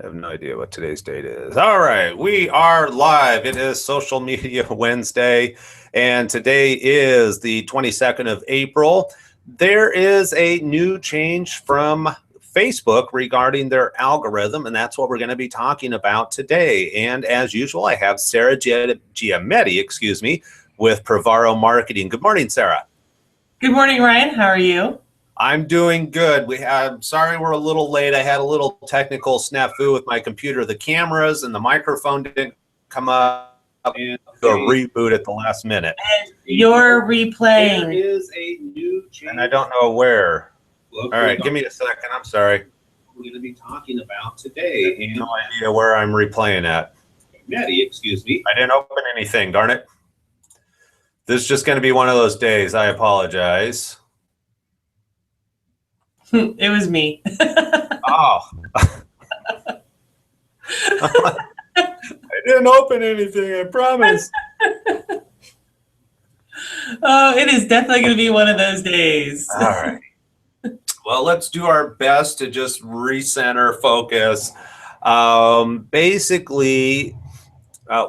I have no idea what today's date is. All right, we are live. It is Social Media Wednesday, and today is the 22nd of April. There is a new change from Facebook regarding their algorithm, and that's what we're going to be talking about today. And as usual, I have Sarah Giometti, with Pravaro Marketing. Good morning, Sarah. Good morning, Ryan. How are you? I'm doing good. Sorry we're a little late. I had a little technical snafu with my computer. The cameras and the microphone didn't come up, and a reboot at the last minute. And you're replaying. There is a new change. And I don't know where. All right, give me a second. I'm sorry. We're going to be talking about today. I have no idea where I'm replaying at. Maddie, excuse me. I didn't open anything, darn it. This is just going to be one of those days. I apologize. It was me. Oh. I didn't open anything, I promise. Oh, it is definitely going to be one of those days. All right. Well, let's do our best to just recenter focus. Basically,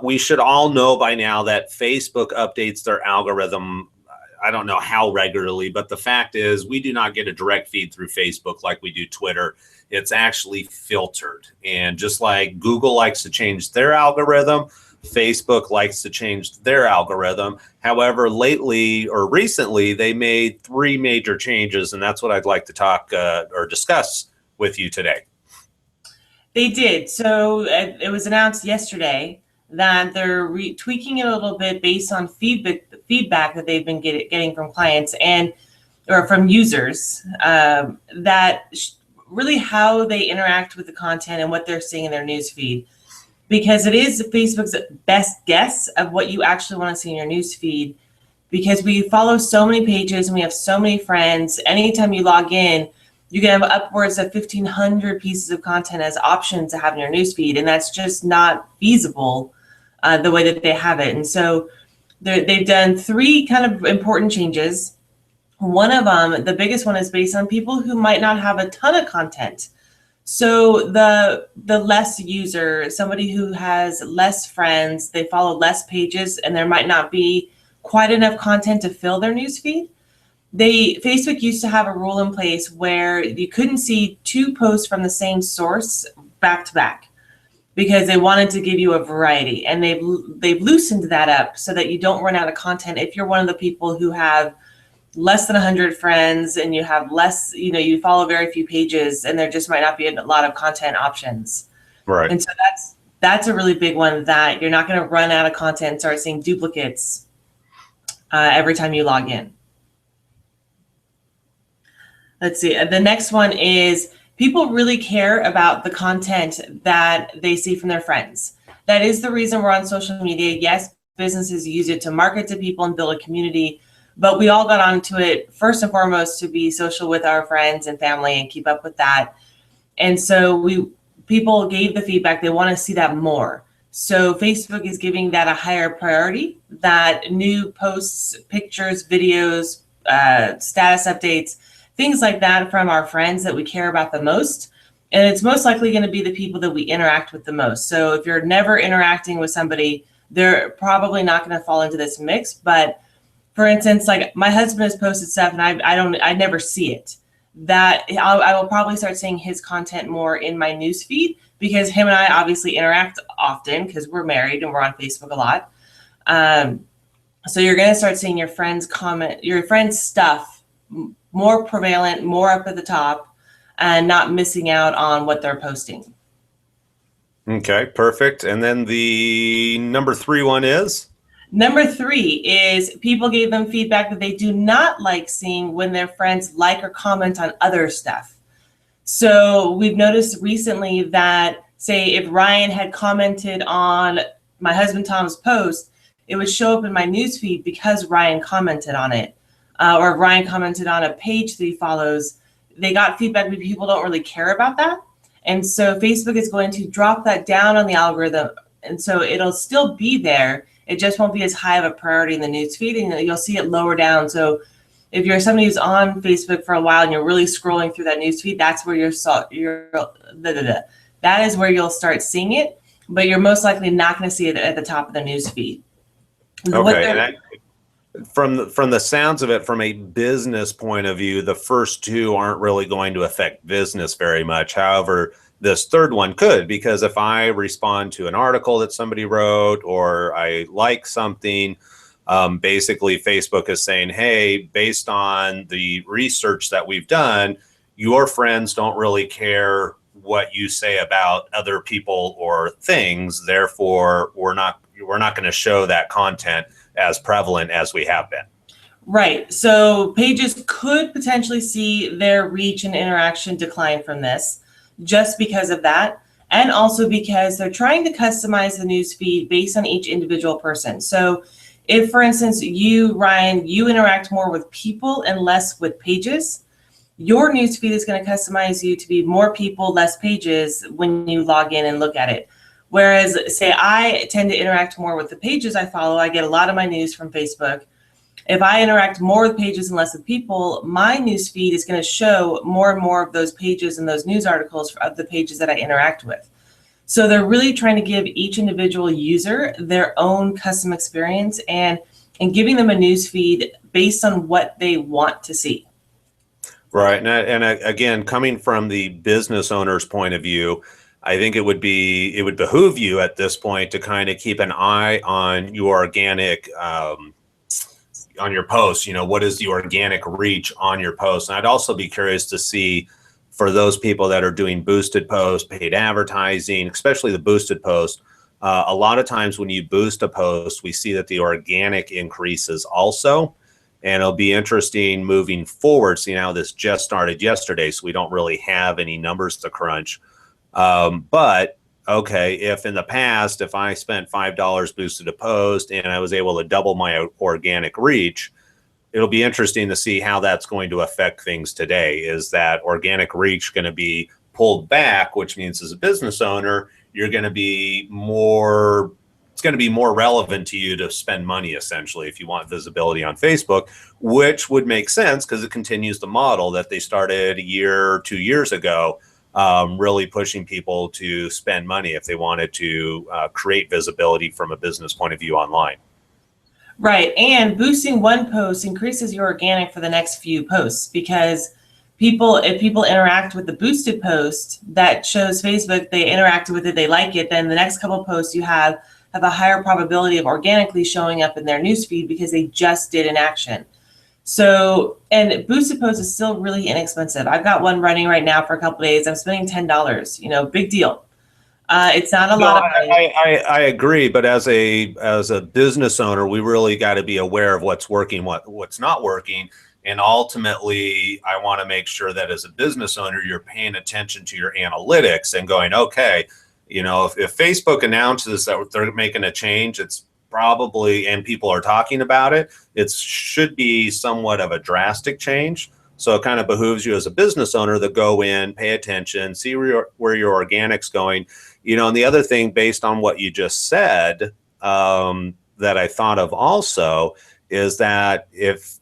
we should all know by now that Facebook updates their algorithm. I don't know how regularly, but the fact is we do not get a direct feed through Facebook like we do Twitter. It's actually filtered. And just like Google likes to change their algorithm, Facebook likes to change their algorithm. However, lately or recently, they made 3 major changes, and that's what I'd like to talk or discuss with you today. They did. So it was announced yesterday that they're tweaking it a little bit based on feedback that they've been getting from clients or from users, that really how they interact with the content and what they're seeing in their news feed. Because it is Facebook's best guess of what you actually want to see in your news feed, because we follow so many pages and we have so many friends. Anytime you log in, you can have upwards of 1,500 pieces of content as options to have in your news feed, and that's just not feasible the way that they have it. And so they've done 3 kind of important changes. One of them, the biggest one, is based on people who might not have a ton of content. So the less user, somebody who has less friends, they follow less pages, and there might not be quite enough content to fill their news feed. Facebook used to have a rule in place where you couldn't see 2 posts from the same source back to back, because they wanted to give you a variety, and they've loosened that up so that you don't run out of content if you're one of the people who have less than 100 friends and you have less, you follow very few pages, and there just might not be a lot of content options. Right. And so that's a really big one, that you're not going to run out of content and start seeing duplicates every time you log in. Let's see. The next one is people really care about the content that they see from their friends. That is the reason we're on social media. Yes, businesses use it to market to people and build a community, but we all got onto it first and foremost to be social with our friends and family and keep up with that. And so people gave the feedback they want to see that more. So Facebook is giving that a higher priority, that new posts, pictures, videos, status updates, things like that from our friends that we care about the most. And it's most likely going to be the people that we interact with the most. So if you're never interacting with somebody, they're probably not going to fall into this mix. But for instance, like my husband has posted stuff and I never see it. That I will probably start seeing his content more in my news feed, because him and I obviously interact often because we're married and we're on Facebook a lot. So you're going to start seeing your friends' stuff more prevalent, more up at the top, and not missing out on what they're posting. Okay, perfect. And then the number 3 one is? Number 3 is people gave them feedback that they do not like seeing when their friends like or comment on other stuff. So we've noticed recently that, say, if Ryan had commented on my husband Tom's post, it would show up in my newsfeed because Ryan commented on it. Or if Ryan commented on a page that he follows, they got feedback that people don't really care about that. And so Facebook is going to drop that down on the algorithm. And so it'll still be there. It just won't be as high of a priority in the newsfeed, and you'll see it lower down. So if you're somebody who's on Facebook for a while and you're really scrolling through that newsfeed, that's where that is where you'll start seeing it, but you're most likely not going to see it at the top of the news feed. Okay. From the sounds of it, from a business point of view, the first two aren't really going to affect business very much. However, this third one could, because if I respond to an article that somebody wrote or I like something, basically Facebook is saying, hey, based on the research that we've done, your friends don't really care what you say about other people or things. Therefore, we're not going to show that content as prevalent as we have been. Right. So pages could potentially see their reach and interaction decline from this just because of that. And also because they're trying to customize the news feed based on each individual person. So if, for instance, you, Ryan, you interact more with people and less with pages, your news feed is going to customize you to be more people, less pages when you log in and look at it. Whereas, say, I tend to interact more with the pages I follow. I get a lot of my news from Facebook. If I interact more with pages and less with people, my news feed is going to show more and more of those pages and those news articles of the pages that I interact with. So they're really trying to give each individual user their own custom experience and giving them a news feed based on what they want to see. Right. And again, coming from the business owner's point of view, I think it would behoove you at this point to kind of keep an eye on your organic, on your posts. You know, what is the organic reach on your posts? And I'd also be curious to see, for those people that are doing boosted posts, paid advertising, especially the boosted post, a lot of times when you boost a post, we see that the organic increases also. And it'll be interesting moving forward, seeing how this just started yesterday, so we don't really have any numbers to crunch. But okay, if in the past, if I spent $5 boosted a post and I was able to double my organic reach, it'll be interesting to see how that's going to affect things today. Is that organic reach going to be pulled back, which means as a business owner, you're going to be more, it's going to be more relevant to you to spend money, essentially, if you want visibility on Facebook, which would make sense because it continues the model that they started a year or 2 years ago, really pushing people to spend money if they wanted to create visibility from a business point of view online. Right. And boosting one post increases your organic for the next few posts, because if people interact with the boosted post, that shows Facebook they interacted with it, they like it, then the next couple of posts you have a higher probability of organically showing up in their newsfeed because they just did an action. So, and boosted posts is still really inexpensive. I've got one running right now for a couple of days. I'm spending $10, you know, big deal. It's not a lot of money. I agree, but as a business owner, we really got to be aware of what's working, what's not working. And ultimately, I want to make sure that as a business owner, you're paying attention to your analytics and going, okay, you know, if Facebook announces that they're making a change, it's probably, and people are talking about it, it should be somewhat of a drastic change. So it kind of behooves you as a business owner to go in, pay attention, see where your organic's going. You know, and the other thing, based on what you just said, that I thought of also is that if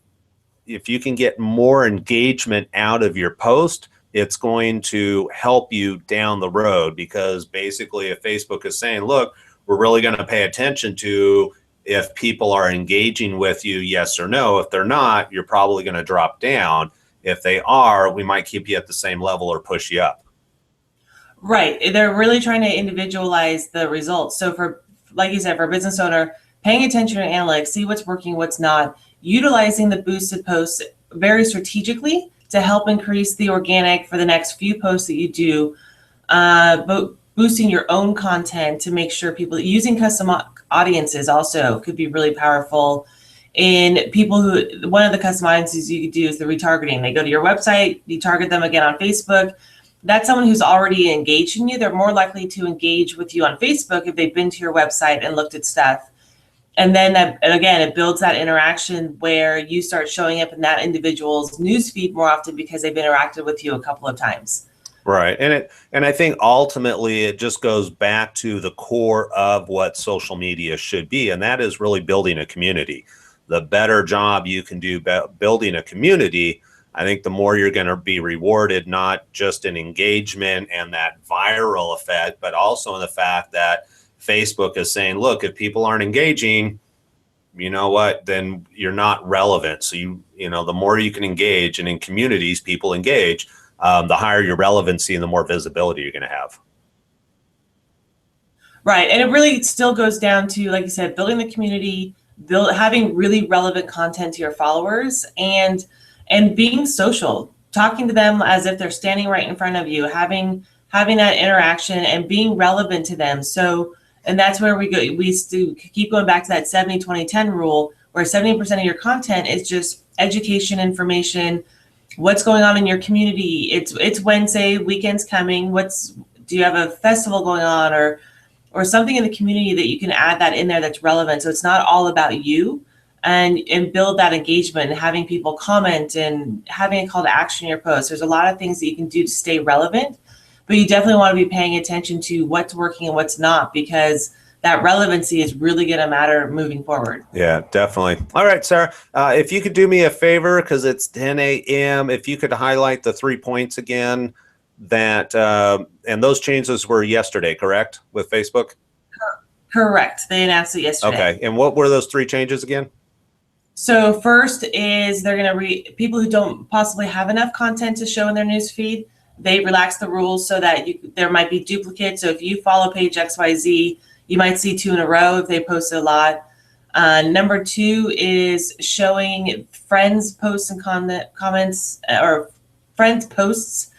you can get more engagement out of your post, it's going to help you down the road, because basically if Facebook is saying, look, we're really going to pay attention to if people are engaging with you, yes or no. If they're not, you're probably going to drop down. If they are, we might keep you at the same level or push you up. Right. They're really trying to individualize the results. So for, like you said, for a business owner, paying attention to analytics, see what's working, what's not, utilizing the boosted posts very strategically to help increase the organic for the next few posts that you do, but boosting your own content to make sure people using custom audiences also could be really powerful. In people who, one of the custom audiences you could do is the retargeting. They go to your website, you target them again on Facebook. That's someone who's already engaged in you. They're more likely to engage with you on Facebook if they've been to your website and looked at stuff. And then that, again, it builds that interaction where you start showing up in that individual's newsfeed more often because they've interacted with you a couple of times. Right. And I think ultimately it just goes back to the core of what social media should be, and that is really building a community. The better job you can do building a community, I think the more you're going to be rewarded, not just in engagement and that viral effect, but also in the fact that Facebook is saying, look, if people aren't engaging, you know what, then you're not relevant. So the more you can engage, and in communities people engage, the higher your relevancy and the more visibility you're going to have. Right. And it really still goes down to, like you said, building the community, having really relevant content to your followers, and being social, talking to them as if they're standing right in front of you, having that interaction and being relevant to them. So, and that's where we keep going back to that 70-20-10 rule, where 70% of your content is just education, information, what's going on in your community. It's Wednesday, weekend's coming. Do you have a festival going on, or something in the community that you can add that in there that's relevant? So it's not all about you, and build that engagement and having people comment and having a call to action in your post. There's a lot of things that you can do to stay relevant, but you definitely want to be paying attention to what's working and what's not, because that relevancy is really going to matter moving forward. Yeah, definitely. All right, Sarah, if you could do me a favor, because it's 10 a.m., if you could highlight the 3 points again, that and those changes were yesterday, correct, with Facebook? Correct. They announced it yesterday. Okay. And what were those 3 changes again? So first is they're going to people who don't possibly have enough content to show in their news feed, they relax the rules so that there might be duplicates. So if you follow page XYZ, you might see 2 in a row if they posted a lot. Number 2 is showing friends' posts and comments, or friends' posts,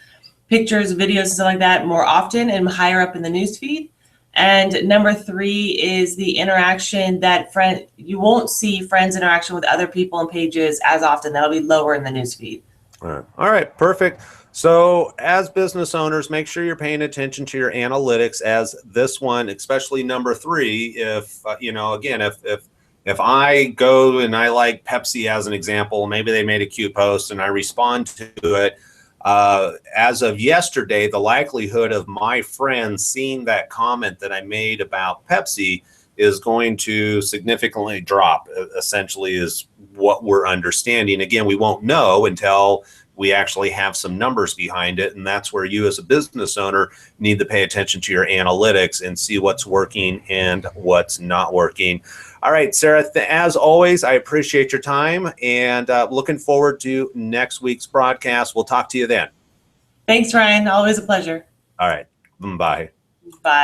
pictures, videos, and stuff like that more often and higher up in the news feed. And number 3 is the interaction that you won't see friends' interaction with other people and pages as often. That'll be lower in the news feed. All right, perfect. So as business owners, make sure you're paying attention to your analytics, as this one, especially number 3, if if I go and I like Pepsi as an example, maybe they made a cute post and I respond to it. As of yesterday, the likelihood of my friends seeing that comment that I made about Pepsi is going to significantly drop, essentially, is what we're understanding. Again, we won't know until we actually have some numbers behind it. And that's where you as a business owner need to pay attention to your analytics and see what's working and what's not working. All right, Sarah, as always, I appreciate your time, and looking forward to next week's broadcast. We'll talk to you then. Thanks, Ryan. Always a pleasure. All right. Bye. Bye.